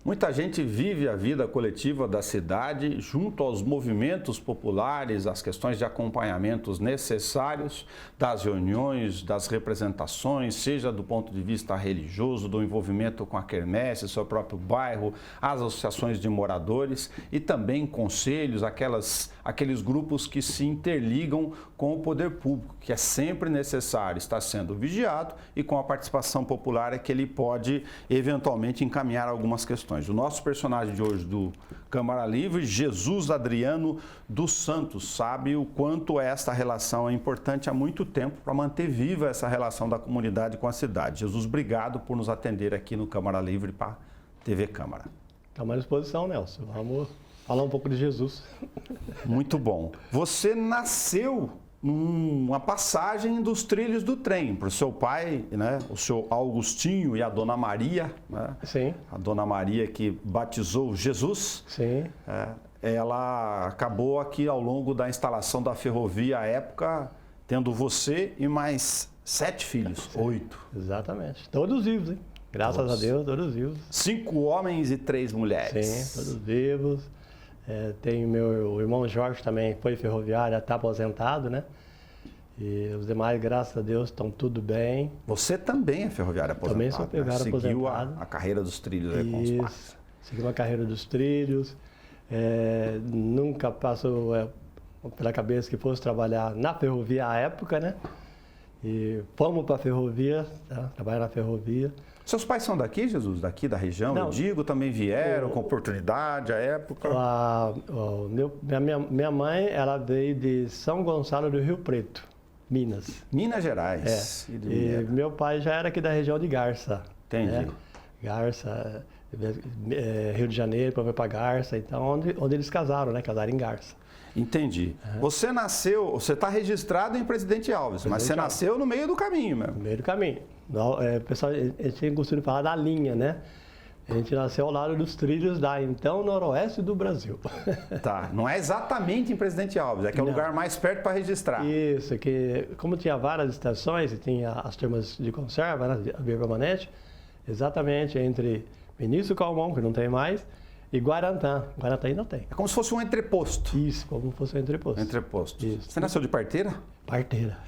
Muita gente vive a vida coletiva da cidade junto aos movimentos populares, às questões de acompanhamentos necessários das reuniões, das representações, seja do ponto de vista religioso, do envolvimento com a quermesse, seu próprio bairro, as associações de moradores e também conselhos, aqueles grupos que se interligam com o poder público, que é sempre necessário estar sendo vigiado e com a participação popular é que ele pode eventualmente encaminhar algumas questões. O nosso personagem de hoje do Câmara Livre, Jesus Adriano dos Santos, sabe o quanto esta relação é importante há muito tempo para manter viva essa relação da comunidade com a cidade. Jesus, obrigado por nos atender aqui no Câmara Livre para TV Câmara. Estamos à disposição, Nelson. Vamos falar um pouco de Jesus. Muito bom. Você nasceu numa passagem dos trilhos do trem, para o seu pai, né, o seu Augustinho e a Dona Maria, né? Sim. A Dona Maria que batizou Jesus. Sim. Ela acabou aqui ao longo da instalação da ferrovia à época, tendo você e mais 7 filhos, 8. Exatamente. Todos vivos, hein? Graças a Deus, todos vivos. 5 homens e 3 mulheres. Sim, todos vivos. Tem meu irmão Jorge também, foi ferroviário, está aposentado, né? E os demais, graças a Deus, estão tudo bem. Você também é ferroviário aposentado? Também sou ferroviário aposentado. Seguiu a carreira dos trilhos aí com os pais. Seguiu a carreira dos trilhos. Nunca passou pela cabeça que fosse trabalhar na ferrovia à época, né? E fomos para a ferrovia, trabalhar na ferrovia. Seus pais são daqui, Jesus? Daqui da região? Não. Eu digo, também vieram com oportunidade à época? Minha mãe, ela veio de São Gonçalo do Rio Preto, Minas. Minas Gerais. E meu pai já era aqui da região de Garça. Entendi. Né? Garça, Rio de Janeiro, para para Garça, então onde eles casaram, né? Casaram em Garça. Entendi. Você nasceu, você está registrado em Presidente Alves, mas você nasceu no meio do caminho mesmo. No meio do caminho. Pessoal, a gente tem costume de falar da linha, né? A gente nasceu ao lado dos trilhos da então noroeste do Brasil. Tá, não é exatamente em Presidente Alves, é que é o lugar mais perto para registrar. Isso, que como tinha várias estações e tinha as turmas de conserva, né, a via permanente, exatamente entre Vinícius Calmon, que não tem mais, e Guarantã. Guarantã ainda tem. É como se fosse um entreposto. Isso, como se fosse um entreposto. Entreposto. Isso. Você nasceu de parteira? Parteira.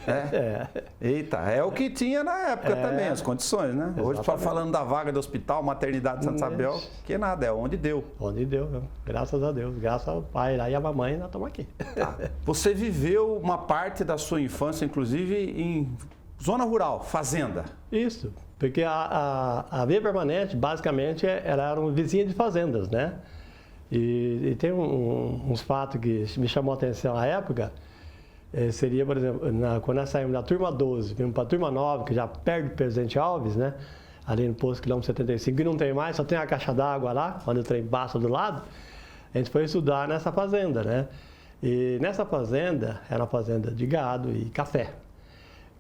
Eita, é o que tinha na época também, as condições, né? Exatamente. Hoje, só falando da vaga do hospital, maternidade de Santa Isabel, que nada, é onde deu. Onde deu, né? Graças a Deus. Graças ao pai lá e à mamãe, nós estamos aqui. Tá. Você viveu uma parte da sua infância, inclusive, em zona rural, fazenda. Isso, porque a via permanente, basicamente, ela era uma vizinha de fazendas, né? E tem uns fatos que me chamou a atenção à época. Seria, por exemplo, quando nós saímos da turma 12, vimos para a turma 9, que já perto do Presidente Alves, né? Ali no posto quilômetro 75, que não tem mais, só tem a caixa d'água lá, onde o trem passa do lado. A gente foi estudar nessa fazenda, né? E nessa fazenda, era uma fazenda de gado e café.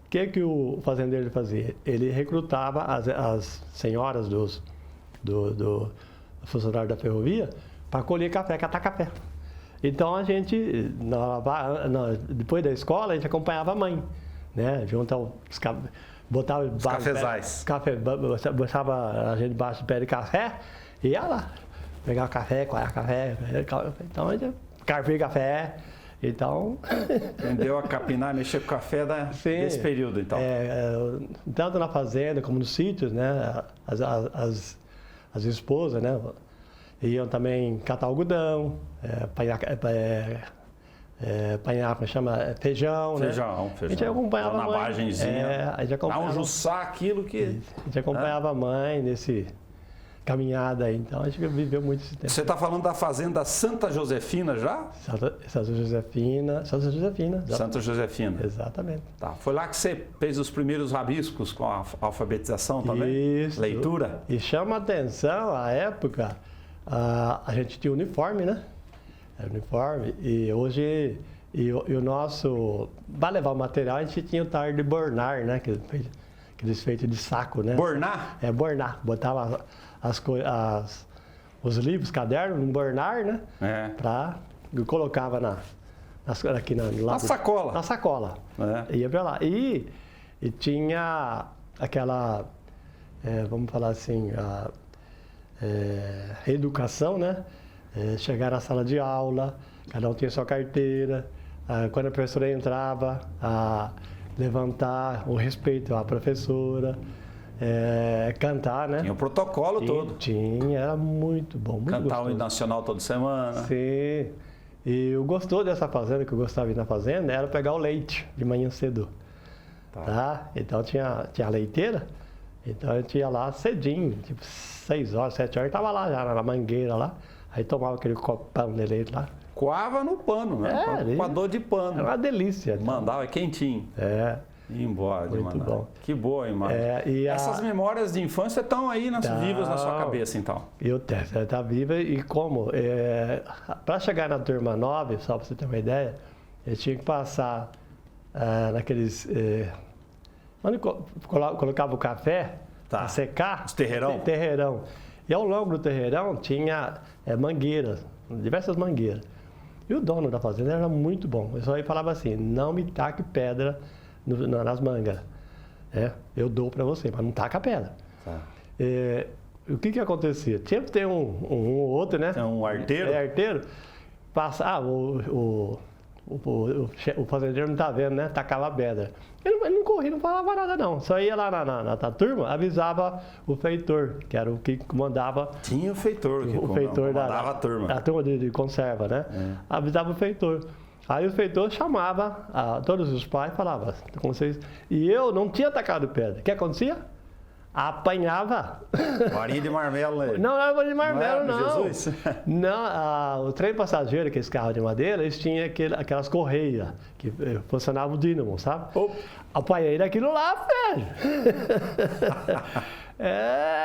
O que o fazendeiro fazia? Ele recrutava as senhoras do funcionário da ferrovia para colher café, catar café. Então a gente, depois da escola, a gente acompanhava a mãe, né? Junto aos botava os cafezais. Botava a gente debaixo do pé de café e ia lá. Pegava café, coar café. Então a gente carpia café. Então. Aprendeu a capinar, mexer com café desse período, então. Tanto na fazenda como nos sítios, né? As esposas, né? Iam também catar algodão, apanhar, como chama, feijão, né? Feijão. A gente acompanhava a mãe. Na bagenzinha. A gente acompanhava. Enjuçar aquilo que. A gente acompanhava a mãe nesse caminhada aí, então a gente viveu muito esse tempo. Você está falando da fazenda Santa Josefina já? Santa Josefina. Santa Josefina. Exatamente. Tá. Foi lá que você fez os primeiros rabiscos com a alfabetização também? Isso. Leitura? E chama a atenção, a época, a gente tinha uniforme, né? Era uniforme. E hoje, o nosso, para levar o material, a gente tinha o tar de bornar, né? Aqueles feitos de saco, né? Bornar? Bornar. Botava os livros, cadernos, no bornar, né? Eu colocava aqui na sacola. Na sacola. Ia pra lá. E tinha aquela, vamos falar assim, educação, né? Chegar na sala de aula, cada um tinha sua carteira, quando a professora entrava, levantar o respeito à professora, cantar, né? Tinha o protocolo todo. Tinha, era muito bom, muito Cantar gostoso. o hino nacional toda semana. Sim. E o gostoso dessa fazenda, que eu gostava de ir na fazenda, era pegar o leite de manhã cedo. Tá? Então tinha a leiteira, então eu tinha lá cedinho, tipo 6 horas, 7 horas, estava lá já na mangueira lá, aí tomava aquele copão de leite lá. Coava no pano, né? Coador de pano. Era uma delícia. Mandava quentinho. E embora de Muito mandar. bom. Que boa imagem. Essas memórias de infância estão aí vivas na sua cabeça, então. Está viva e como? Para chegar na turma 9, só para você ter uma ideia, eu tinha que passar naqueles... onde colocava o café para secar. Os terreirão? Terreirão. E ao longo do terreirão tinha mangueiras, diversas mangueiras. E o dono da fazenda era muito bom. Eu só falava assim, não me taque pedra nas mangas. Eu dou para você, mas não taca a pedra. O que acontecia? Sempre tem um outro, né? É um arteiro? Arteiro. Passa, o fazendeiro não está vendo, né? Tacava a pedra. Ele não corria, não falava nada não. Só ia lá na turma, avisava o feitor, que era o que comandava. Tinha o feitor que comandava a turma. A turma de conserva, né? Avisava o feitor. Aí o feitor chamava todos os pais e falava com vocês. E eu não tinha tacado pedra. O que acontecia? Apanhava. Varinha de marmelo, né? Não era varinha de marmelo, não. Jesus? Não, o trem passageiro, aqueles carros de madeira, eles tinham aquelas correias que funcionavam o dínamo, sabe? Apanhei daquilo lá, velho.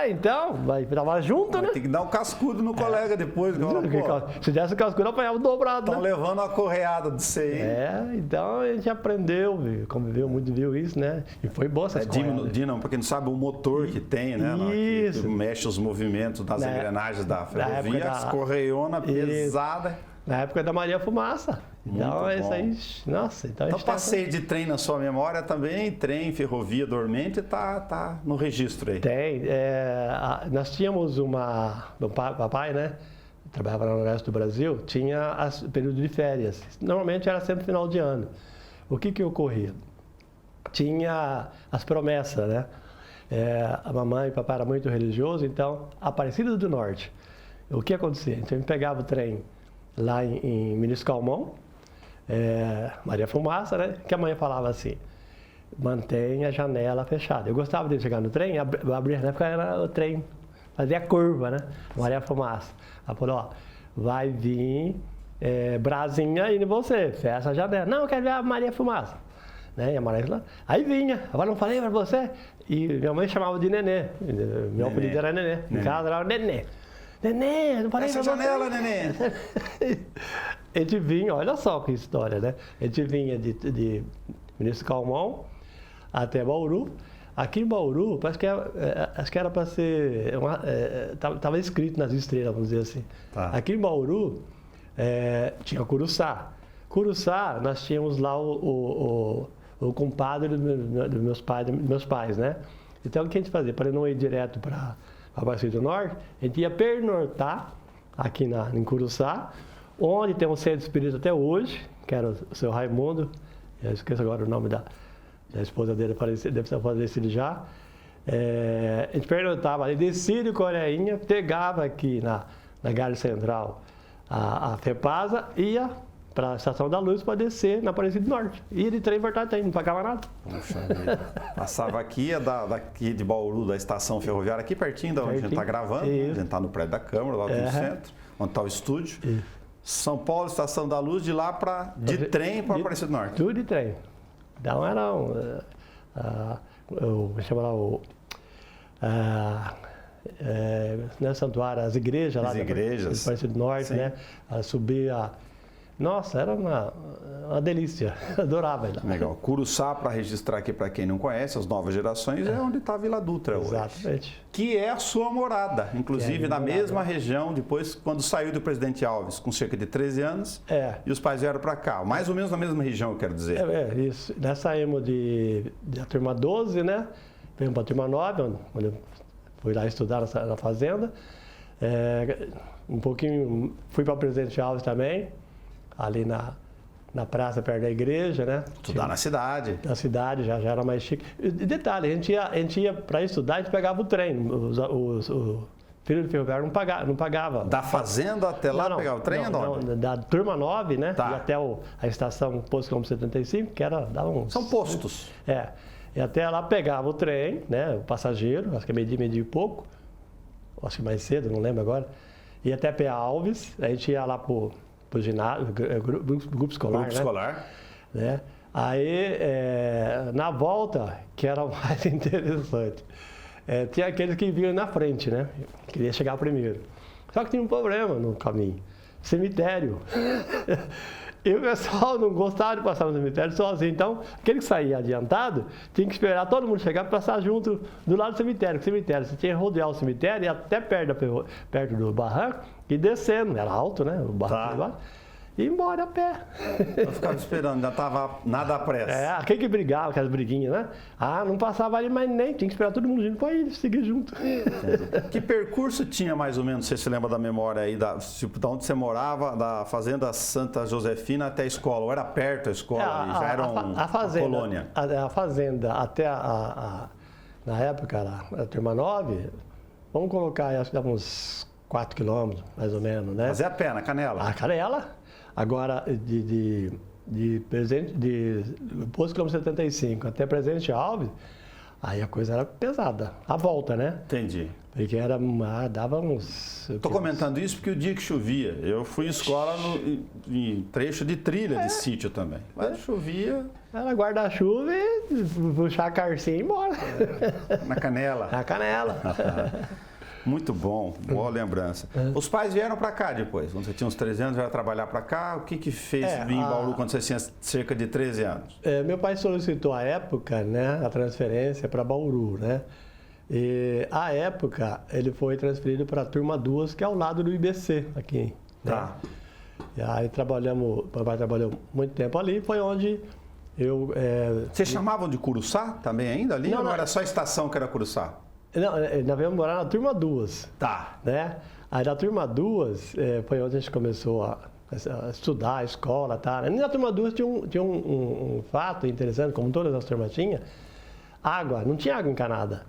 Então, tava junto, né? Tem que dar um cascudo no colega depois. Se desse o cascudo, eu apanhava dobrado, Estão levando uma correada de você aí. Então a gente aprendeu, conviveu muito, viu isso, né? E foi boa essas correadas. Dínamo, para quem não sabe, o motor que tem, né? Isso. Que mexe os movimentos das engrenagens da ferrovia, as correiona pesada. Na época da Maria Fumaça. Então, isso aí, nossa. Então passeio de trem na sua memória também, trem, ferrovia, dormente, tá no registro aí. Tem. Nós tínhamos meu papai, né? Trabalhava no Noroeste do Brasil, tinha período de férias. Normalmente era sempre final de ano. O que ocorria? Tinha as promessas, né? A mamãe e o papai eram muito religiosos, então, Aparecida do Norte. O que acontecia? Então, a gente pegava o trem lá em Ministro Calmon, Maria Fumaça, né? Que a mãe falava assim, mantenha a janela fechada. Eu gostava de chegar no trem, abrir na época era o trem, fazia curva, né? Maria Fumaça. Ela falou, vai vir brasinha aí em você, fecha a janela. Não, eu quero ver a Maria Fumaça. Né? E a Maria, aí vinha, agora não falei para você? E minha mãe chamava de Nenê, meu apelido era Nenê, em casa era Nenê. Nenê, não falei pra você. Essa janela, Nenê. A gente vinha, olha só que história, né? A gente vinha de Ministro Calmon até Bauru. Aqui em Bauru, acho que era para ser... Estava escrito nas estrelas, vamos dizer assim. Tá. Aqui em Bauru tinha Curuçá. Curuçá, nós tínhamos lá o compadre dos meus pais, né? Então, o que a gente fazia? Para não ir direto para Aparecida do Norte, a gente ia pernoitar aqui em Curuçá, onde tem um centro espírita até hoje, que era o seu Raimundo, eu esqueço agora o nome da esposa dele, deve estar falecido já. A gente pernoitava ali, descia de Coreinha, pegava aqui na Galha Central a FEPASA, ia para a Estação da Luz para descer na Aparecida do Norte. Ia de trem, voltar trem, não pagava nada. Poxa vida. Passava aqui, daqui de Bauru, da estação ferroviária, aqui pertinho da onde a gente está gravando. A gente está no prédio da Câmara, lá no centro, onde está o estúdio. São Paulo, Estação da Luz, de lá de trem para Aparecida do Norte. Tudo de trem. Então era santuário, as igrejas lá. As igrejas. Da Aparecida do Norte, né? Subia. Nossa, era uma delícia, adorava ir lá. Legal. Curuçá, para registrar aqui para quem não conhece, as novas gerações, é onde está a Vila Dutra hoje. Exatamente. Que é a sua morada, inclusive na mesma região, depois quando saiu do Presidente Alves, com cerca de 13 anos, e os pais vieram para cá, mais ou menos na mesma região, eu quero dizer. Isso. Nós saímos da turma 12, né? Viemos para a turma 9, onde eu fui lá estudar na fazenda. Um pouquinho, fui para Presidente Alves também, ali na praça perto da igreja, né? Estudar na cidade. Na cidade, já era mais chique. E detalhe, a gente ia para estudar, a gente pegava o trem. O filho do ferroviário não pagava. Da fazenda até lá pegar o trem? Não, da turma 9, né? Tá. E até a estação Posto Quilômetro 75, que dava uns... São postos. E até lá pegava o trem, né? O passageiro, acho que é meio-dia e pouco. Acho que mais cedo, não lembro agora. Ia até P. Alves, a gente ia lá pro ginásio, grupo escolar, Grupo escolar. Né? Aí, na volta, que era o mais interessante, tinha aqueles que vinham na frente, né? Queria chegar primeiro. Só que tinha um problema no caminho. Cemitério. E o pessoal não gostava de passar no cemitério sozinho. Então, aquele que saía adiantado, tinha que esperar todo mundo chegar para passar junto do lado do cemitério. Você tinha que rodear o cemitério e ir até perto do barranco e descendo. Era alto, né? O barranco lá. E ir embora a pé. Eu ficava esperando, ainda estava nada à pressa. Aquele que brigava, aquelas briguinhas, né? Não passava ali, mas nem, tinha que esperar todo mundo junto para ir seguir junto. Que percurso tinha mais ou menos, você se lembra da memória aí, tipo, da onde você morava, da Fazenda Santa Josefina até a escola? Ou era perto a escola? Já era uma colônia? A fazenda até na época, a turma 9, vamos colocar, acho que dava uns 4 quilômetros, mais ou menos, né? Fazer a pé, na Canela? A Canela. Agora, de Posto Quilômetro 75 até Presidente Alves, aí a coisa era pesada. A volta, né? Entendi. Porque dava uns... Estou comentando isso porque o dia que chovia, eu fui em escola em trecho de trilha de sítio também. Mas chovia... Era guarda-chuva e puxar a carcinha e ir embora. Na Canela. Na Canela. Muito bom, boa lembrança. Os pais vieram para cá depois, quando você tinha uns 13 anos, vieram trabalhar para cá. O que fez vir em Bauru quando você tinha cerca de 13 anos? Meu pai solicitou à época, né, a transferência para Bauru, né? E à época ele foi transferido para a turma 2, que é ao lado do IBC aqui. Tá. Né? E aí o papai trabalhou muito tempo ali, foi onde eu... Vocês chamavam de Curuçá também ainda ali? Não, era só a estação que era Curuçá? Não, nós viemos morar na turma 2. Tá. Né? Aí na turma 2 foi onde a gente começou a estudar, a escola, tá? E na turma 2 tinha um fato interessante, como todas as turmas tinham, água, não tinha água encanada.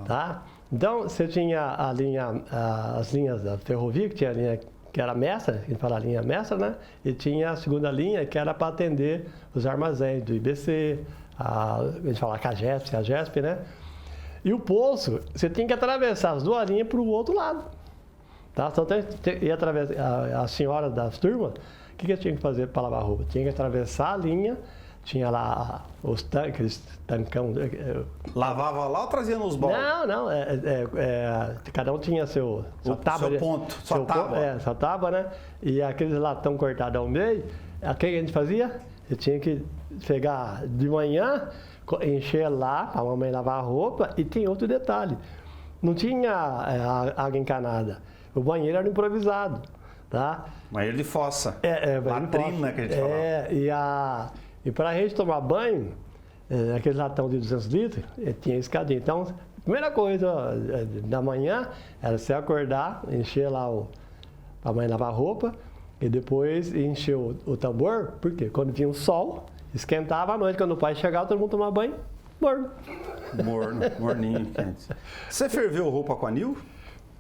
Tá? Então você tinha as linhas da ferrovia, que tinha a linha que era mestra, a gente fala a linha mestra, né? E tinha a segunda linha que era para atender os armazéns do IBC, a gente fala a GESP, né? E o poço, você tinha que atravessar as duas linhas para o outro lado. Tá? Então, ia atravessar, a senhora das turmas, o que eu tinha que fazer para lavar roupa? Tinha que atravessar a linha, tinha lá os tanques, tancão. Lavava lá ou trazia nos baldes? Não, cada um tinha sua tábua. Seu ponto, sua tábua. Sua tábua, né? E aqueles latão cortados ao meio, o que a gente fazia? Eu tinha que pegar de manhã, encher lá, para a mamãe lavar a roupa, e tem outro detalhe, não tinha água encanada, o banheiro era improvisado, tá? Banheiro de fossa, latrina que a gente falava. E para a gente tomar banho, aquele latão de 200 litros, tinha escadinha. Então, a primeira coisa da manhã era você acordar, encher lá para a mãe lavar a roupa, e depois encher o tambor, porque quando vinha o sol, esquentava à noite, quando o pai chegava, todo mundo tomava banho, morno. Morninho, quente. Você ferveu roupa com anil?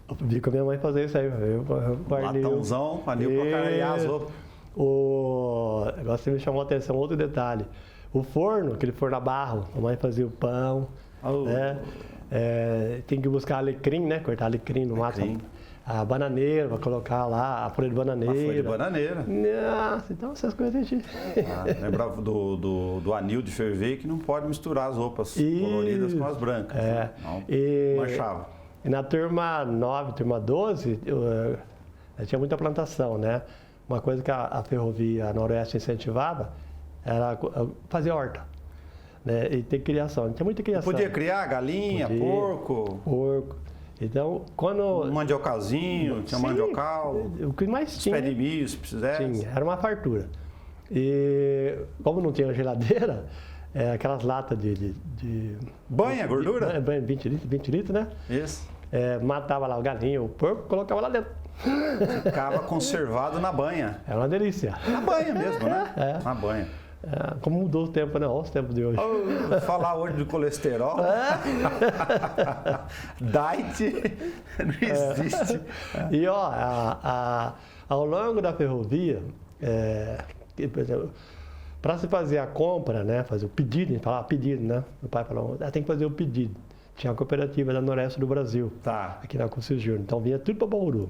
Eu vi com a minha mãe fazer isso aí. Latãozão, anil para carear as roupas. Agora você me chamou a atenção, outro detalhe. O forno, aquele forno a barro, a mãe fazia o pão, né? Tem que buscar alecrim, né? Cortar alecrim no mato. A bananeira, para colocar lá, a folha de bananeira. A folha de bananeira. Nossa, então essas coisas a gente... Lembrava do anil de ferver que não pode misturar as roupas coloridas com as brancas. Manchava. E na turma 9, turma 12, tinha muita plantação, né? Uma coisa que a Ferrovia Noroeste incentivava era fazer horta, né? E ter criação. Tinha muita criação. Podia criar galinha, porco. Então, quando... Mandiocazinho, tinha mandiocal. O que mais tinha... Pé de milho, se precisasse. Tinha, era uma fartura. E como não tinha geladeira, aquelas latas de banha, gordura? Banha, 20 litros, né? Isso. matava lá o galinho, o porco, colocava lá dentro. Ficava conservado na banha. Era uma delícia. Na banha mesmo, né? É. Na banha. Como mudou o tempo, né? Olha os tempos de hoje. Falar hoje de colesterol. Diet não existe. E ó, ao longo da ferrovia, por exemplo, para se fazer a compra, né? Fazer o pedido, a gente falava pedido, né? Meu pai falou, tem que fazer o pedido. Tinha a cooperativa da Noroeste do Brasil, aqui na Concílio Júnior. Então vinha tudo para Bauru.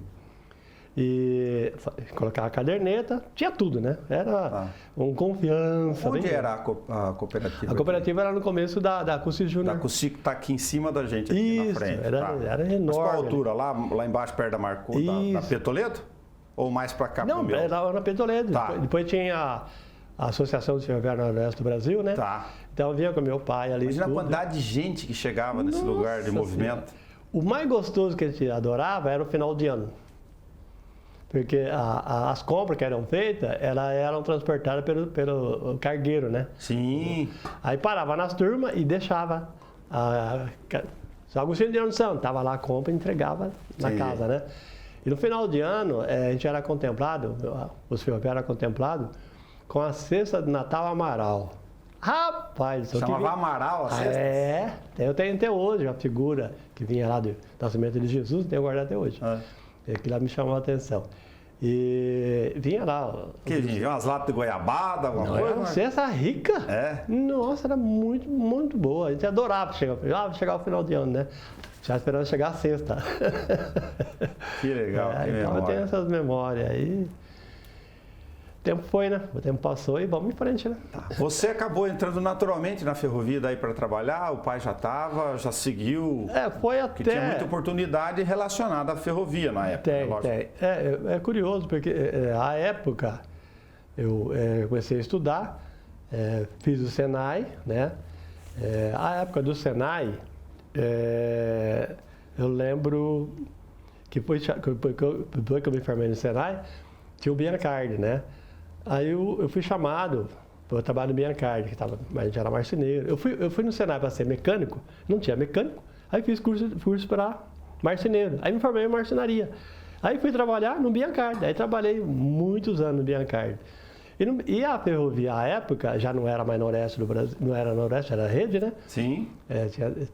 E colocava a caderneta, tinha tudo, né? Era um confiança. Onde era a cooperativa? A cooperativa era no começo da Concílio Júnior. Da Concílio que está aqui em cima da gente, aqui na frente. Era enorme. Mas qual a altura? Lá embaixo, perto da Marco, da Petoledo? Ou mais para cá? Não, era na Petoledo. Depois tinha a Associação de Ferroviário Noroeste do Brasil, né? Então eu vinha com meu pai ali. Imagina a quantidade de gente que chegava nesse lugar de movimento. O mais gostoso que a gente adorava era o final de ano. Porque as compras que eram feitas, elas eram transportadas pelo cargueiro, né? Sim. Aí parava nas turmas e deixava. São Agostinho de Santo estava lá a compra e entregava na casa, né? E no final de ano, a gente era contemplado, os ferroviários eram contemplados, com a cesta de Natal Amaral. Rapaz, chamava Amaral a cesta? Eu tenho até hoje a figura que vinha lá do nascimento de Jesus, tenho guardado até hoje. Aquilo lá me chamou a atenção. E vinha lá. Que vinha? Umas latas de goiabada, alguma coisa? Era uma cesta rica. Nossa, era muito, muito boa. A gente adorava chegar o final de ano, né? Já esperando chegar a sexta. Que legal, que então eu tenho essas memórias aí. O tempo foi, né? O tempo passou e vamos em frente, né? Você acabou entrando naturalmente na ferrovia daí para trabalhar? O pai já estava, já seguiu? Foi até... Que tinha muita oportunidade relacionada à ferrovia na época. Tem. É curioso, porque à época eu comecei a estudar, fiz o Senai, né? A época do Senai, eu lembro que depois que eu me formei no Senai, tinha o Biancardi, né? Aí eu fui chamado para trabalhar no Biancardi, mas a gente era marceneiro. Eu fui no Senai para ser mecânico, não tinha mecânico, aí fiz curso para marceneiro. Aí me formei em marcenaria. Aí fui trabalhar no Biancardi, aí trabalhei muitos anos no Biancardi. E a época, já não era mais Noroeste do Brasil, não era Noroeste, era Rede, né? Sim.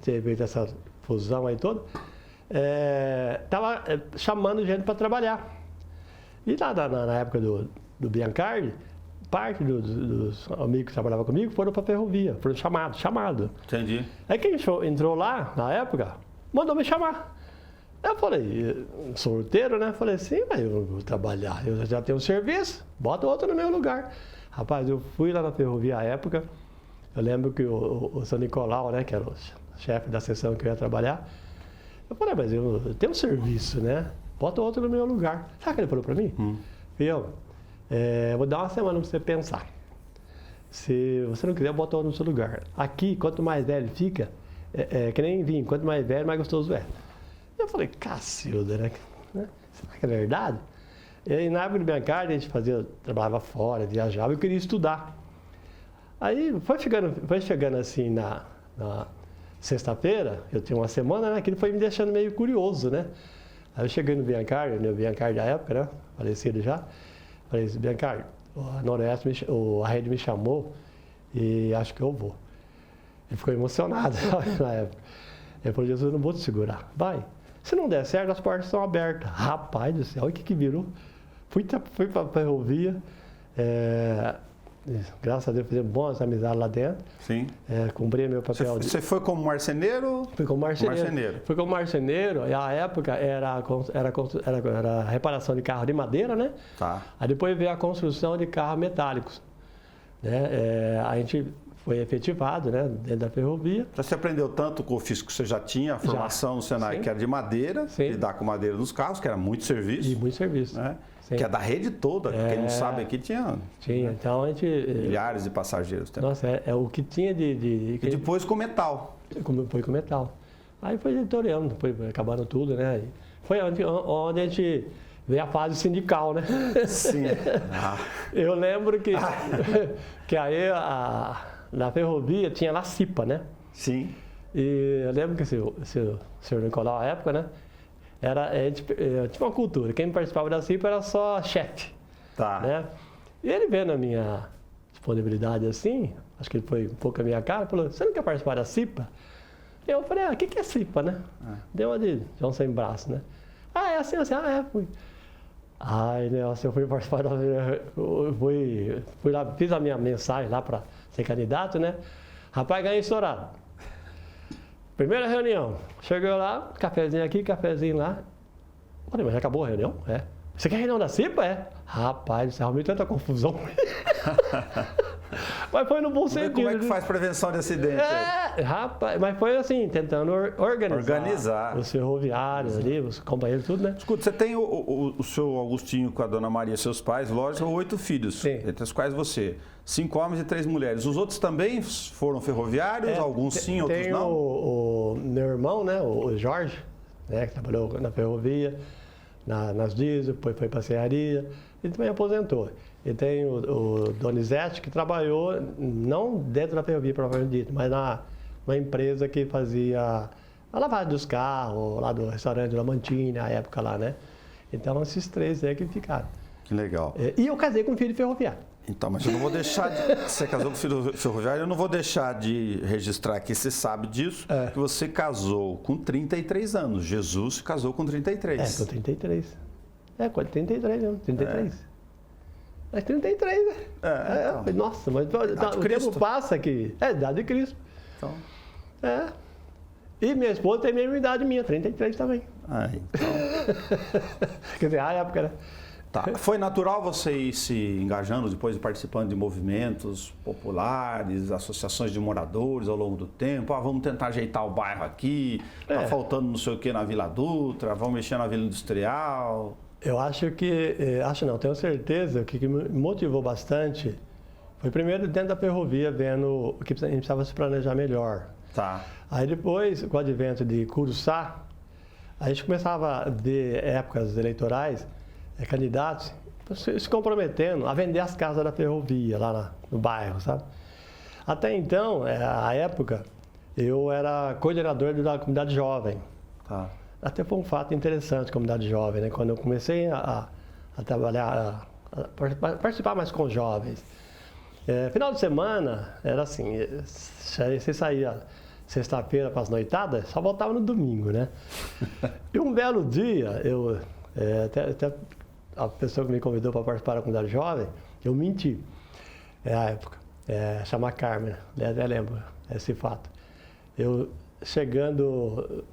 Teve essa fusão aí toda. Tava chamando gente para trabalhar. E lá na época do Biancardi, parte dos amigos que trabalhavam comigo foram para a ferrovia, foram chamados. Entendi. Aí quem entrou lá, na época, mandou me chamar. Eu falei, solteiro, né? Falei, sim, mas eu vou trabalhar, eu já tenho um serviço, bota outro no meu lugar. Rapaz, eu fui lá na ferrovia à época, eu lembro que o São Nicolau, né, que era o chefe da seção que eu ia trabalhar, eu falei, mas eu tenho um serviço, né? Bota outro no meu lugar. Sabe o que ele falou para mim? Filho, vou dar uma semana para você pensar. Se você não quiser, bota outro no seu lugar. Aqui, quanto mais velho fica, que nem vinho, quanto mais velho, mais gostoso é. Eu falei, Cacilda, né? Será que é verdade? E na época do Biancardi, a gente trabalhava fora, viajava, eu queria estudar. Aí foi chegando assim na sexta-feira, eu tinha uma semana, né? Que ele foi me deixando meio curioso, né? Aí eu cheguei no Biancardi, o Biancardi da época, né? Falecido já. Falei, Biancardi, a Noroeste, a Rede me chamou e acho que eu vou. Ele ficou emocionado na época. Ele falou, Jesus, eu não vou te segurar. Vai. Se não der certo, as portas estão abertas. Rapaz do céu, olha o que virou. Fui para a ferrovia. Graças a Deus, fizemos boas amizades lá dentro. Sim. Cumpri meu papel. Você foi como marceneiro? Fui como marceneiro. Fui como marceneiro. E a época era reparação de carro de madeira, né? Aí depois veio a construção de carros metálicos. Né? A gente foi efetivado, né, dentro da ferrovia. Você aprendeu tanto com o ofício que você já tinha, a formação no Senai, que era de madeira, lidar com madeira nos carros, que era muito serviço. E muito serviço. Né? Que é da rede toda, quem não sabe aqui tinha. Tinha, então a gente... milhares de passageiros. Nossa, o que tinha de... E depois com metal. Foi com metal. Aí foi editoriando, foi acabando tudo, né? Foi onde a gente... veio a fase sindical, né? Sim. Eu lembro que aí na ferrovia tinha lá CIPA, né? Sim. E eu lembro que o senhor Nicolau, na época, né? Tinha uma cultura, quem participava da CIPA era só chefe. Tá. Né? E ele vendo a minha disponibilidade assim, acho que ele foi um pouco a minha cara, falou, você não quer participar da CIPA? Eu falei, o que é CIPA, né? Deu uma de João sem braço, né? É assim, fui. Ai, Nelson, eu fui participar fui lá, fiz a minha mensagem lá para ser candidato, né? Rapaz, ganhei estourado. Primeira reunião, chegou lá, cafezinho aqui, cafezinho lá. Falei, mas já acabou a reunião? É. Você quer reunião da CIPA? É. Rapaz, você arrumou tanta confusão. Mas foi no bom sentido. Como é que faz prevenção de acidente? Rapaz, mas foi assim, tentando organizar os ferroviários ali, os companheiros, tudo, né? Escuta, você tem o seu Augustinho com a dona Maria, seus pais, lógico, 8 filhos, sim, entre os quais você. 5 homens e 3 mulheres. Os outros também foram ferroviários? Alguns sim, outros tem não? O meu irmão, né, o Jorge, né, que trabalhou na ferrovia, nas diesel, depois foi para a serraria, ele também aposentou. E tem o Donizete, que trabalhou, não dentro da ferrovia, provavelmente dito, mas numa empresa que fazia a lavagem dos carros, lá do restaurante La Mantina, a época lá, né? Então, esses 3 aí que ficaram. Que legal. E eu casei com um filho ferroviário. Então, mas eu não vou deixar de... Você casou com filho ferroviário, eu não vou deixar de registrar aqui, você sabe disso, que você casou com 33 anos. Jesus se casou com 33. Com 33. Com 33 anos, 33. Mas 33, né? Então. Nossa, mas o tempo passa aqui. É a idade de Cristo. Então. E minha esposa tem a mesma idade minha, 33 também. Então. Quer dizer, a época, né? Tá. Foi natural você ir se engajando, depois participando de movimentos populares, associações de moradores ao longo do tempo? Vamos tentar ajeitar o bairro aqui, tá faltando não sei o que na Vila Dutra, vamos mexer na Vila Industrial. Eu acho que, tenho certeza que me motivou bastante foi primeiro dentro da ferrovia, vendo que a gente precisava se planejar melhor. Tá. Aí depois, com o advento de Curuçá, a gente começava a ver épocas eleitorais, candidatos se comprometendo a vender as casas da ferrovia lá no bairro, sabe? Até então, a época, eu era coordenador da comunidade jovem. Tá. Até foi um fato interessante, comunidade jovem, né? Quando eu comecei a trabalhar, a participar mais com os jovens. Final de semana, era assim, você saía sexta-feira para as noitadas, só voltava no domingo, né? E um belo dia, até a pessoa que me convidou para participar da comunidade jovem, eu menti. A época, chama Carmen, até lembro esse fato. Eu chegando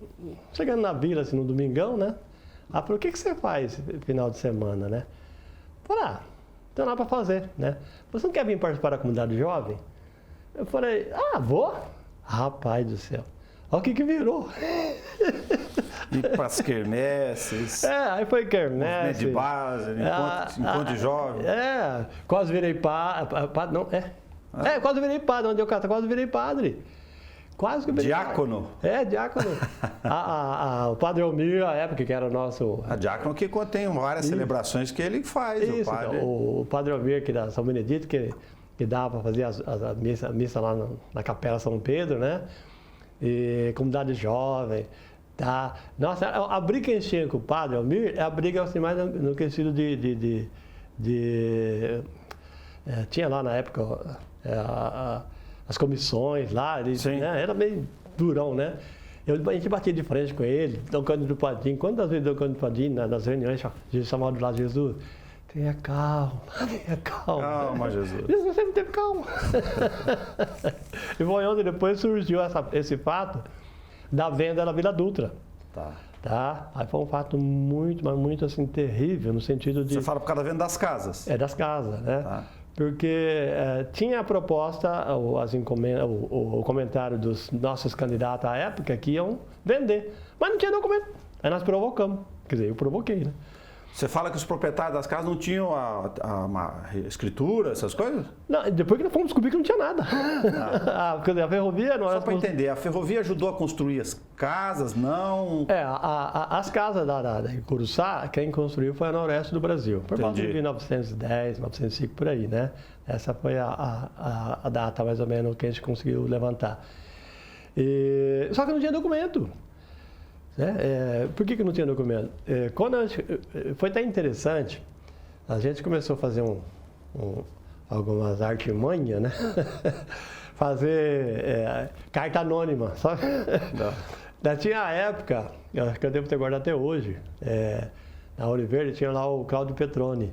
na vila, assim, no domingão, né? Ela falou, o que você faz final de semana, né? Falei, não tem nada para fazer, né? Você não quer vir participar da comunidade jovem? Eu falei, vou. Rapaz do céu, olha o que virou. E para as quermesses. Aí foi quermesse. De base, encontro de jovem. Quase virei padre. Quase virei padre, onde eu quase virei padre. Quase que diácono? Diácono. O Padre Almir, a época que era o nosso... Diácono que tem várias celebrações que ele faz. Isso, o padre. Então, o Padre Almir, que da São Benedito, que dava para fazer a missa lá na Capela São Pedro, né? E comunidade jovem. Tá? Nossa, a briga que a gente tinha com o Padre Almir é a briga assim, mais no sentido tinha lá na época... as comissões lá, né? Era meio durão, né? A gente batia de frente com ele, Dom Cândido Padim. Quantas vezes Dom Cândido Padim, nas reuniões, Jesus chamava do lado de Jesus, tenha calma, tenha calma. Calma, Jesus. Jesus sempre teve calma. E foi onde depois surgiu esse fato da venda da Vila Dutra. Tá? Aí foi um fato muito, mas muito assim, terrível, no sentido de... Você fala por causa da venda das casas. Das casas, né? Tá. Porque tinha a proposta, o comentário dos nossos candidatos à época que iam vender, mas não tinha documento. Aí nós provocamos, quer dizer, eu provoquei, né? Você fala que os proprietários das casas não tinham uma escritura, essas coisas? Não, depois que nós fomos descobrir que não tinha nada. A ferrovia... Só para entender, a ferrovia ajudou a construir as casas, não... As casas da Curuçá, quem construiu foi a Noroeste do Brasil. Por volta de 1910, 1905, por aí, né? Essa foi a data, mais ou menos, que a gente conseguiu levantar. Só que não tinha documento. Né? Por que não tinha documento? Foi até interessante, a gente começou a fazer algumas artimanhas, né? Fazer carta anônima, sabe? Já tinha a época, acho que eu devo ter guardado até hoje, na Ouro Verde tinha lá o Cláudio Petroni.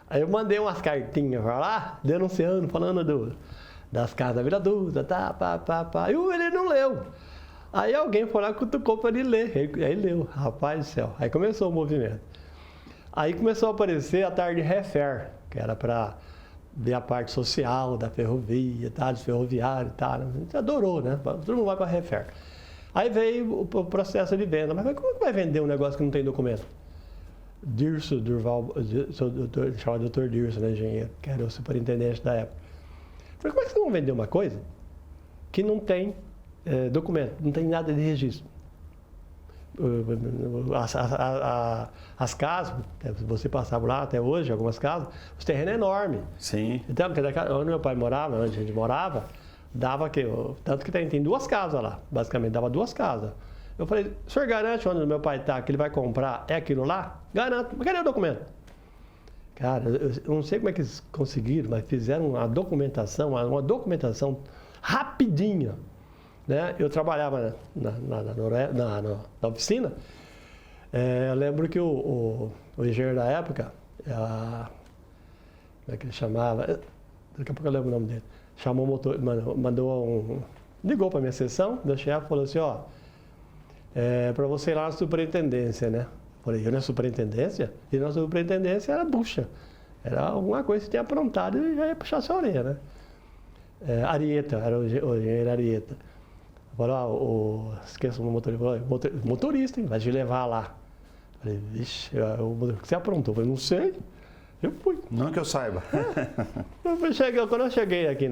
Aí eu mandei umas cartinhas pra lá, denunciando, falando das casas da Vila Dutra, e ele não leu. Aí alguém foi lá e cutucou para ele ler, aí ele leu, rapaz do céu. Aí começou o movimento. Aí começou a aparecer a tarde Refer, que era para ver a parte social da ferrovia, dos ferroviários e tal. A gente adorou, né? Todo mundo vai para Refer. Aí veio o processo de venda. Mas como que vai vender um negócio que não tem documento? Dirso Durval, chamado Dr. Dirso, né, engenheiro, que era o superintendente da época. Falei, como é que vocês vão vender uma coisa que não tem documento, não tem nada de registro? As casas, você passava lá até hoje, algumas casas, os terrenos enormes. Sim. Então, onde meu pai morava, onde a gente morava, dava tanto que tem 2 casas lá, basicamente, dava 2 casas. Eu falei, o senhor garante onde o meu pai está, que ele vai comprar, é aquilo lá? Garanto, mas cadê o documento? Cara, eu não sei como é que eles conseguiram, mas fizeram uma documentação rapidinha. Né? Eu trabalhava na oficina, eu lembro que o engenheiro da época, como é que ele chamava? Daqui a pouco eu lembro o nome dele. Chamou o motor, ligou para a minha seção, meu chefe falou assim, para você ir lá na superintendência, né? Falei, eu na superintendência? E na superintendência era bucha. Era alguma coisa que tinha aprontado e já ia puxar sua orelha, né? Arieta, era o engenheiro Arieta. Falou, esqueça o motorista, hein? Vai te levar lá. Falei, vixe, o que você aprontou? Eu falei, não sei. Eu fui. Não que eu saiba. Quando eu cheguei aqui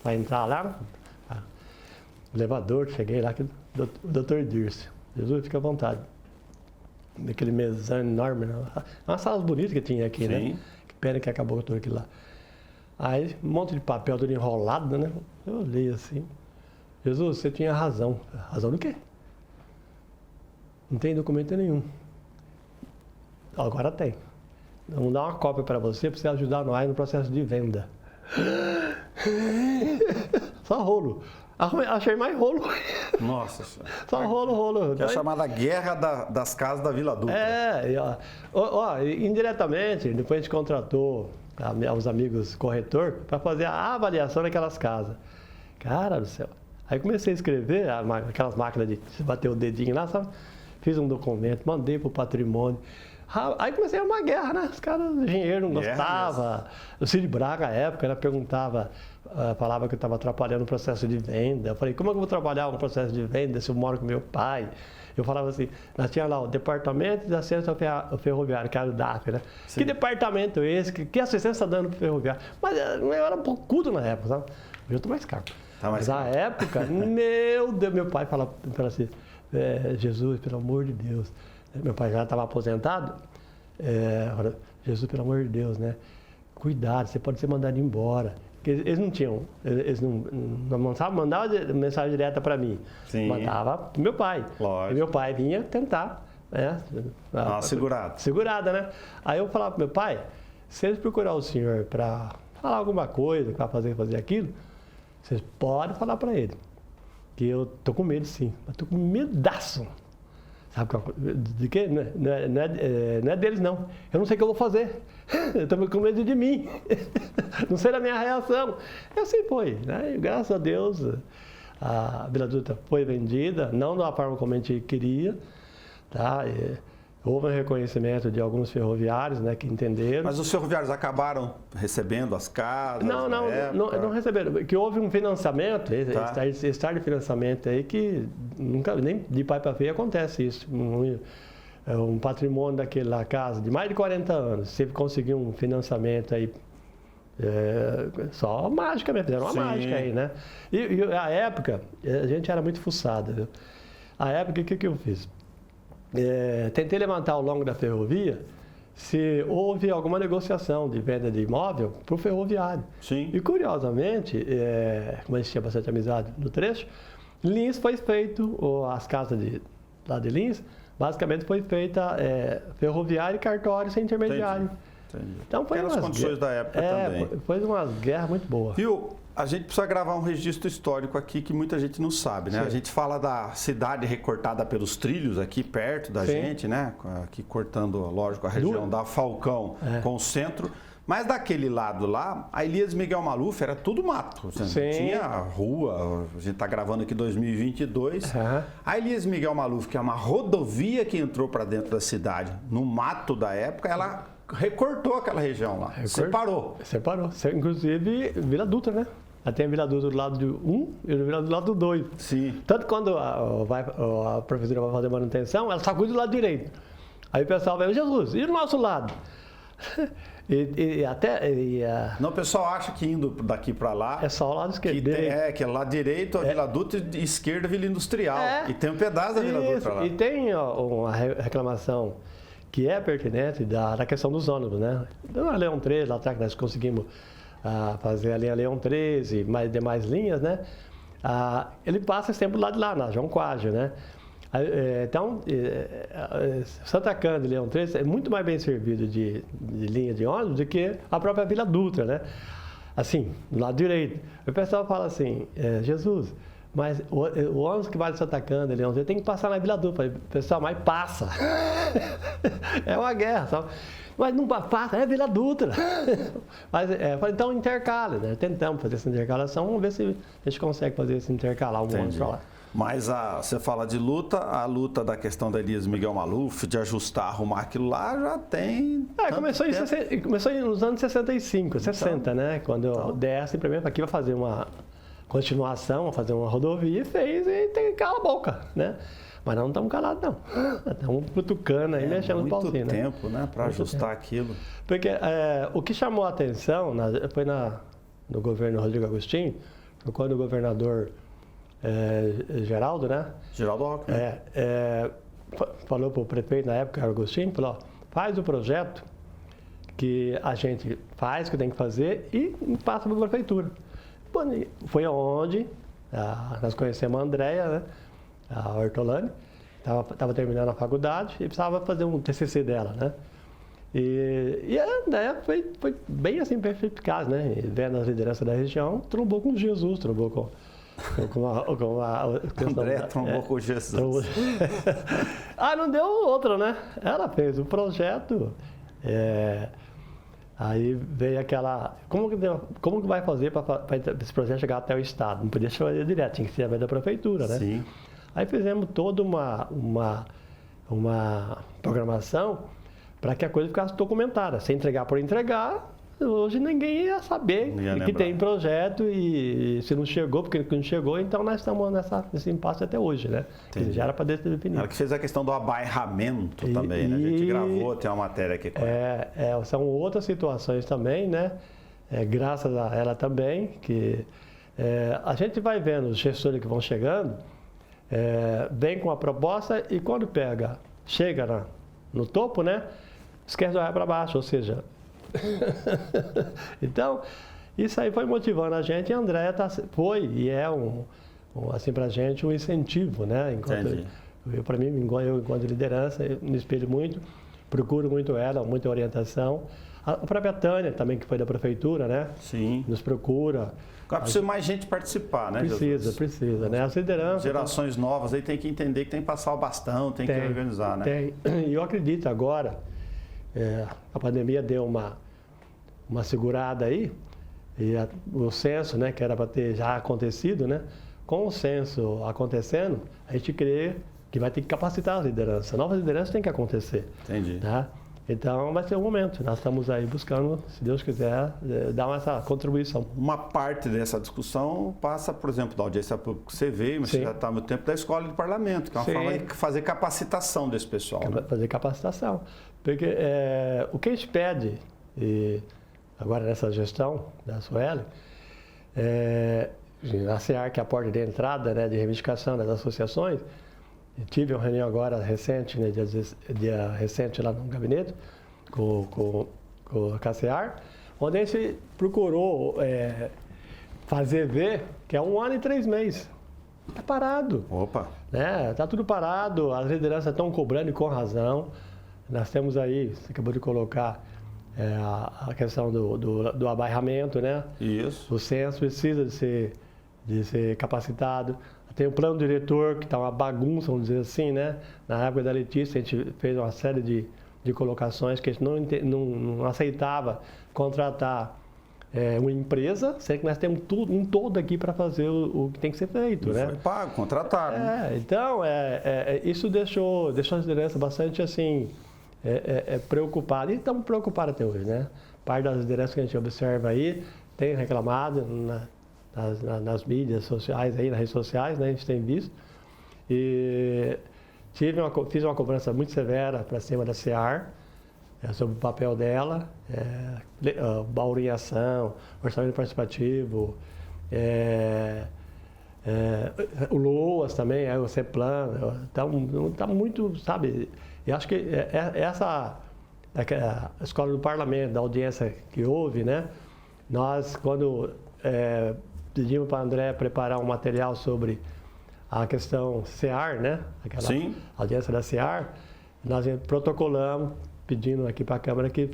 para entrar lá, no elevador, cheguei lá, o Dr. Dirce. Jesus, fica à vontade. Daquele mesão enorme, né? Umas salas bonitas que tinha aqui, Sim. né? Que pena que acabou tudo aquilo lá. Aí, um monte de papel todo enrolado, né? Eu olhei assim. Jesus, você tinha razão. Razão do quê? Não tem documento nenhum. Agora tem. Vamos dar uma cópia para você ajudar nós no processo de venda. Só rolo. Achei mais rolo. Nossa Senhora. Só rolo. É a chamada guerra das casas da Vila Dutra. Indiretamente, depois a gente contratou os amigos corretor para fazer a avaliação daquelas casas. Cara do céu. Aí comecei a escrever, aquelas máquinas de bater o dedinho lá, sabe? Fiz um documento, mandei para o patrimônio. Aí comecei uma guerra, né? Os caras, o engenheiro não gostava. O Cid Braga, à época, falava que eu estava atrapalhando o processo de venda. Eu falei, como é que eu vou trabalhar um processo de venda se eu moro com meu pai? Eu falava assim, nós tínhamos lá o Departamento de Assistência Ferroviária, que era o DAF, né? Sim. Que departamento é esse? Que assistência está dando para o ferroviário? Mas eu era um pouco culto na época, sabe? Hoje eu estou mais caro. Mas na época, meu Deus, meu pai falava assim, Jesus, pelo amor de Deus. Meu pai já estava aposentado. Jesus, pelo amor de Deus, né? Cuidado, você pode ser mandado embora. Eles não mandavam mensagem direta para mim. Sim. Mandava para meu pai. Lógico. E meu pai vinha tentar, né? Segurada, né? Aí eu falava para meu pai, se eles procurar o senhor para falar alguma coisa, que vai fazer aquilo, vocês podem falar para ele. Que eu tô com medo, sim. Mas tô com medaço. Sabe de quê? Não é deles, não. Eu não sei o que eu vou fazer. Eu estou com medo de mim. Não sei da minha reação. E assim foi. Né? E, graças a Deus, a Vila Dutra foi vendida, não da forma como a gente queria. Tá? Houve um reconhecimento de alguns ferroviários, né, que entenderam. Mas os ferroviários acabaram recebendo as casas? Não receberam. Que houve um financiamento, esse de financiamento aí que nunca, nem de pai para filho acontece isso. Um patrimônio daquele lá, casa de mais de 40 anos, você conseguiu um financiamento aí, só mágica mesmo, fizeram uma mágica aí, né? E a época, a gente era muito fuçado, viu? A época, o que eu fiz? Tentei levantar ao longo da ferrovia se houve alguma negociação de venda de imóvel para o ferroviário. Sim. E curiosamente, como a gente tinha bastante amizade no trecho, Lins foi feito, as casas lá de Lins, basicamente foi feita ferroviária e cartório sem intermediário. Entendi. Então foi Aquelas condições da época também. Foi uma guerra muito boa. Viu? A gente precisa gravar um registro histórico aqui que muita gente não sabe, né? Sim. A gente fala da cidade recortada pelos trilhos aqui perto da Sim. gente, né? Aqui cortando, lógico, a região da Falcão com o centro. Mas daquele lado lá, a Elias Miguel Maluf era tudo mato. Sim. Tinha rua, a gente está gravando aqui 2022. A Elias Miguel Maluf, que é uma rodovia que entrou para dentro da cidade, no mato da época, ela recortou aquela região lá, separou. Separou. Inclusive, Vila Dutra, né? Tem a Vila Dutra do lado do 1 e a Vila do lado do 2. Sim. Tanto quando a prefeitura vai fazer manutenção, ela só cuida do lado direito. Aí o pessoal vai, Jesus, e do nosso lado? Não, o pessoal acha que indo daqui para lá... É só o lado esquerdo. Que é o lado direito, a Vila Dutra, e esquerda a Vila Industrial. E tem um pedaço da Vila Dutra lá. E tem uma reclamação que é pertinente da questão dos ônibus, né? Da Leão 13, lá atrás que nós conseguimos fazer a linha Leão 13 e demais linhas, né? Ele passa sempre do lado de lá, na João Quadrio, né? Então, Santa Cândida e Leão 13 é muito mais bem servido de linha de ônibus do que a própria Vila Dutra, né? Assim, do lado direito. O pessoal fala assim, Jesus, mas o ônibus que vai de Santa Cândida e Leão 13 tem que passar na Vila Dutra. Pessoal, mas passa. É uma guerra, sabe? Mas não passa, é Vila Dutra. Mas, então intercala, né? Tentamos fazer essa intercalação, vamos ver se a gente consegue fazer esse intercalar um ônibus para lá. Mas você fala de luta, a luta da questão da Elias Miguel Maluf, de ajustar, arrumar aquilo lá, já tem... Começou nos anos 65, 60, né? Quando o DS implementa aqui, vai fazer uma continuação, vai fazer uma rodovia, fez e tem que calar a boca, né? Mas nós não estamos calados, não. Estamos cutucando aí, mexendo no pauzinho, né? Muito tempo, né? Para ajustar aquilo. Porque o que chamou a atenção foi no governo Rodrigo Agostinho, foi quando o governador Geraldo, né? Geraldo Alckmin. Falou para o prefeito na época, Agostinho, falou, faz o projeto que a gente faz, que tem que fazer e passa para a prefeitura. Foi onde nós conhecemos a Andréia, né? A Hortolani, estava terminando a faculdade e precisava fazer um TCC dela, né? E a Andréia foi bem assim, perspicaz, né? E vendo as lideranças da região, trombou com Jesus, trombou com a André trombou com Jesus. Não deu outra, né? Ela fez o projeto, aí veio aquela... Como que vai fazer para esse projeto chegar até o Estado? Não podia chegar direto, tinha que ser através da prefeitura, né? Sim. Aí fizemos toda uma programação para que a coisa ficasse documentada. Se entregar por entregar, hoje ninguém ia saber que tem projeto e se não chegou, porque não chegou, então nós estamos nesse impasse até hoje, né? Que já era para definir. Ela que fez a questão do abairramento também, né? A gente gravou, tem uma matéria aqui. São outras situações também, né? Graças a ela também, que a gente vai vendo os gestores que vão chegando, vem com a proposta e quando chega no topo, né? Esquece de olhar para baixo, ou seja... Então, isso aí foi motivando a gente e a Andréia foi e é assim pra gente um incentivo, né? Para mim, eu enquanto liderança, eu me espelho muito, procuro muito ela, muita orientação. A própria Tânia também, que foi da prefeitura, né? Sim. Nos procura. Agora precisa mais gente participar, né? Precisa, né? As lideranças... Gerações novas aí tem que entender que tem que passar o bastão, tem que organizar, né? Tem. E eu acredito agora, a pandemia deu uma segurada aí, e o censo, né, que era para ter já acontecido, né? Com o censo acontecendo, a gente crê que vai ter que capacitar as lideranças. Novas lideranças têm que acontecer. Entendi. Tá? Então, vai ser um momento. Nós estamos aí buscando, se Deus quiser, dar essa contribuição. Uma parte dessa discussão passa, por exemplo, da audiência pública que você veio, mas você já está no tempo da escola e do parlamento, que é uma forma de fazer capacitação desse pessoal. Né? Fazer capacitação. Porque o que a gente pede, agora nessa gestão da Sueli, a SEAR, que é a porta de entrada, né, de reivindicação das associações, tive uma reunião agora recente, né, dia recente lá no gabinete, com a CACEAR, onde a gente procurou fazer ver que é 1 ano e 3 meses. Está parado. Opa! Está tudo parado, as lideranças estão cobrando e com razão. Nós temos aí, você acabou de colocar a questão do abairramento, né? Isso. O censo precisa de ser capacitado. Tem o plano diretor, que está uma bagunça, vamos dizer assim, né? Na época da Letícia, a gente fez uma série de colocações que a gente não aceitava contratar uma empresa, sendo que nós temos um todo aqui para fazer o que tem que ser feito, né? Foi pago, contrataram. Então, isso deixou as lideranças bastante assim, preocupadas. E estamos preocupados até hoje, né? Parte das lideranças que a gente observa aí tem reclamado nas mídias sociais, aí, nas redes sociais, né? A gente tem visto. E fiz uma cobrança muito severa para cima da SEAR, sobre o papel dela, bauriação, orçamento participativo, o LOAS também, o CEPLAN, está muito, sabe, eu acho que a escola do parlamento, da audiência que houve, né, nós, quando pedimos para a André preparar um material sobre a questão SEAR, né, aquela Sim. audiência da SEAR, nós protocolamos, pedindo aqui para a Câmara que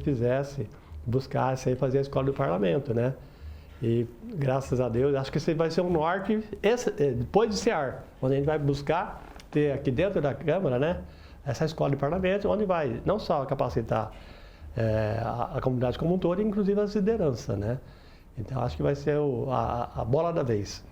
buscasse aí fazer a escola do parlamento, né? E graças a Deus, acho que esse vai ser um norte, depois de SEAR, onde a gente vai buscar ter aqui dentro da Câmara, né? Essa escola de parlamento, onde vai não só capacitar a comunidade como um todo, inclusive as lideranças, né? Então acho que vai ser a bola da vez.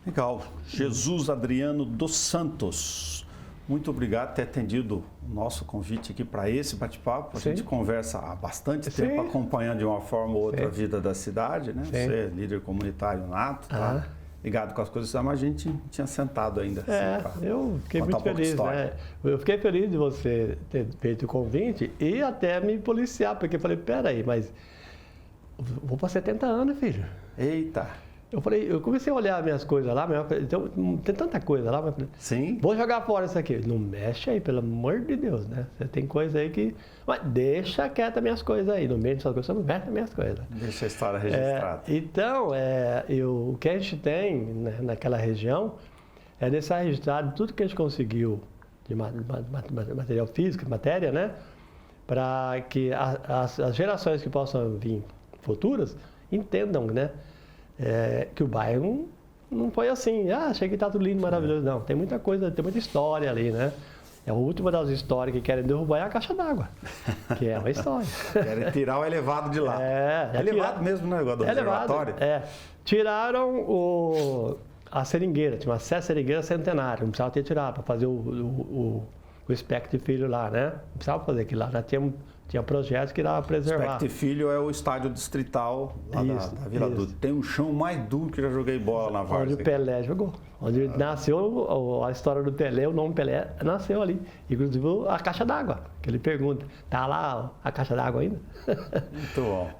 Legal. Jesus Adriano dos Santos. Muito obrigado por ter atendido o nosso convite aqui para esse bate-papo. A gente conversa há bastante tempo, acompanhando de uma forma ou outra a vida da cidade, né? Você é líder comunitário nato, tá? Ligado com as coisas, mas a gente tinha sentado ainda. Assim, eu fiquei muito feliz, né? Eu fiquei feliz de você ter feito o convite e até me policiar, porque eu falei, peraí, mas vou para 70 anos, filho. Eita! Eu comecei a olhar minhas coisas lá, então, tem tanta coisa lá, mas sim. Vou jogar fora isso aqui. Não mexe aí, pelo amor de Deus, né? Você tem coisa aí que... Mas deixa quieta minhas coisas aí, no meio dessas coisas, você não mexe nas minhas coisas. Deixa a história registrada. Então, o que a gente tem, né, naquela região é deixar registrado tudo que a gente conseguiu de material físico, de matéria, né? Para que as gerações que possam vir futuras entendam, né? Que o bairro não foi assim, achei que está tudo lindo, maravilhoso. Não, tem muita coisa, tem muita história ali, né? A última das histórias que querem derrubar é a caixa d'água, que é uma história. Querem tirar o elevado de lá. É elevado mesmo, né? Igual do observatório. Tiraram a seringueira, tinha uma seringueira centenária, não precisava ter tirado para fazer o Espectro Filho lá, né? Não precisava fazer aquilo lá, já tinha projetos que dava para preservar. Espectro Filho é o estádio distrital lá da Vila Dutra. Tem um chão mais duro que já joguei bola na Várzea. Onde o Pelé jogou. Onde nasceu a história do Pelé, o nome Pelé nasceu ali. Inclusive a caixa d'água, que ele pergunta, tá lá a caixa d'água ainda? Muito bom.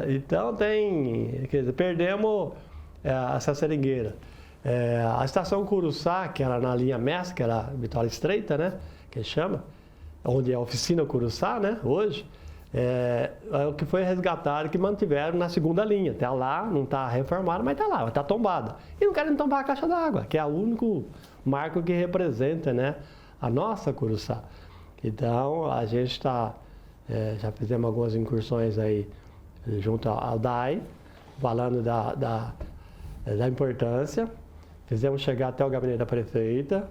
Então perdemos essa seringueira. A estação Curuçá, que era na linha mestra, que era a Vitória Estreita, né? Que chama, onde é a oficina Curuçá, né? Hoje, é o que foi resgatado, que mantiveram na segunda linha. Até lá, não está reformado, mas está lá, está tombada. E não querem tombar a caixa d'água, que é o único marco que representa, né, a nossa Curuçá. Então, a gente está, já fizemos algumas incursões aí junto ao DAI, falando da importância. Fizemos chegar até o gabinete da prefeita.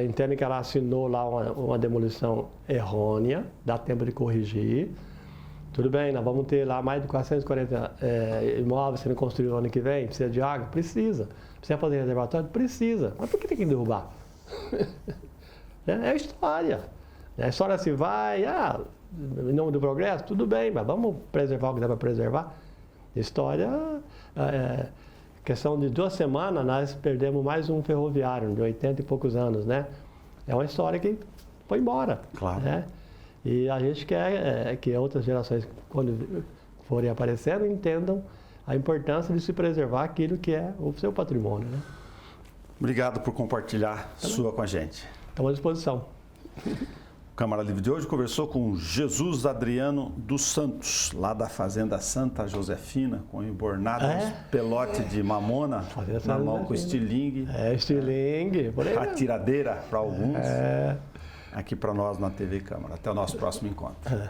Entendo que ela assinou lá uma demolição errônea, dá tempo de corrigir. Tudo bem, nós vamos ter lá mais de 440 imóveis sendo construídos no ano que vem. Precisa de água? Precisa. Precisa fazer reservatório? Precisa. Mas por que tem que derrubar? É história. A história se vai, em nome do progresso, tudo bem, mas vamos preservar o que dá para preservar. História... questão de 2 semanas, nós perdemos mais um ferroviário de 80 e poucos anos, né? É uma história que foi embora. Claro. Né? E a gente quer que outras gerações, quando forem aparecendo, entendam a importância de se preservar aquilo que é o seu patrimônio, né? Obrigado por compartilhar sua com a gente. Estamos à disposição. Câmara Livre de hoje conversou com Jesus Adriano dos Santos, lá da Fazenda Santa Josefina, com embornado, pelote de mamona, na mão com estilingue. Estilingue, por aí. Atiradeira para alguns. Aqui para nós na TV Câmara. Até o nosso próximo encontro.